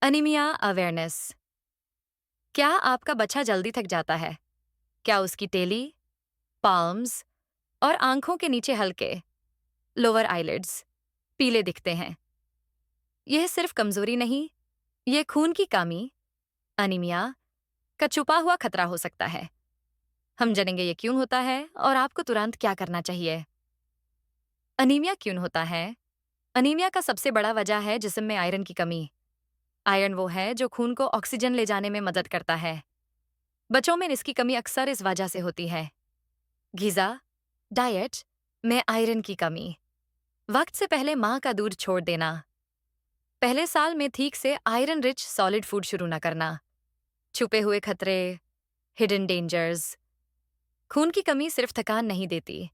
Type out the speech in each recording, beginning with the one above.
Anaemia awareness. क्या आपका बच्चा जल्दी थक जाता है? क्या उसकी टेली, पाल्म्स और आंखों के नीचे हल्के लोअर आईलिड्स पीले दिखते हैं? यह सिर्फ कमजोरी नहीं, यह खून की कमी, अनीमिया का छुपा हुआ खतरा हो सकता है। हम जानेंगे ये क्यों होता है और आपको तुरंत क्या करना चाहिए। अनीमिया क्यों होता है? अनीमिया का सबसे बड़ा वजह है जिस्म में आयरन की कमी। आयरन वो है जो खून को ऑक्सीजन ले जाने में मदद करता है। बच्चों में इसकी कमी अक्सर इस वजह से होती है। गीजा, डाइट में आयरन की कमी, वक्त से पहले माँ का दूध छोड़ देना, पहले साल में ठीक से आयरन रिच सॉलिड फूड शुरू न करना, छुपे हुए खतरे, हिडन डेंजर्स। खून की कमी सिर्फ थकान नहीं देती।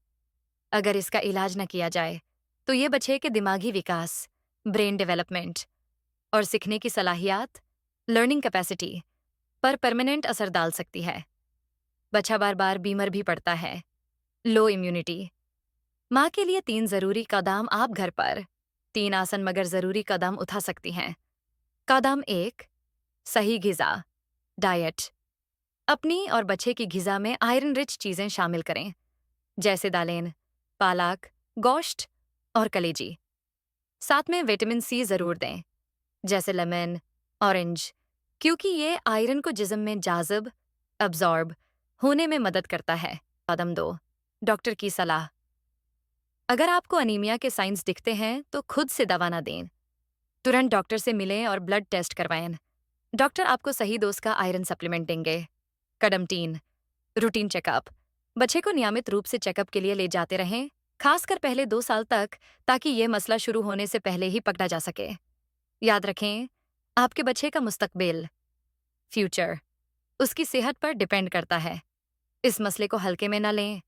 अगर इसका इलाज न किया जाए तो ये बच्चे के दिमागी विकास, ब्रेन डेवलपमेंट और सीखने की सलाहियत, लर्निंग कैपेसिटी पर परमानेंट असर डाल सकती है। बच्चा बार बार बीमार भी पड़ता है। लो इम्यूनिटी। माँ के लिए 3 जरूरी कदम आप घर पर 3 आसान मगर जरूरी कदम उठा सकती हैं। कदम 1, सही ग़िज़ा डाइट। अपनी और बच्चे की ग़िज़ा में आयरन रिच चीजें शामिल करें, जैसे दालें, पालक, गोश्त और कलेजी। साथ में विटामिन सी जरूर दें, जैसे लेमन, ऑरेंज, क्योंकि ये आयरन को जिस्म में जाज़ब, अब्जॉर्ब होने में मदद करता है। कदम 2, डॉक्टर की सलाह। अगर आपको अनीमिया के साइंस दिखते हैं तो खुद से दवा ना दें। तुरंत डॉक्टर से मिलें और ब्लड टेस्ट करवाएं। डॉक्टर आपको सही डोज का आयरन सप्लीमेंट देंगे। कदम 3, रूटीन चेकअप। बच्चे को नियमित रूप से चेकअप के लिए ले जाते रहें, खासकर पहले 2 साल तक, ताकि ये मसला शुरू होने से पहले ही पकड़ा जा सके। याद रखें, आपके बच्चे का मुस्तकबिल, फ्यूचर, उसकी सेहत पर डिपेंड करता है। इस मसले को हल्के में न लें।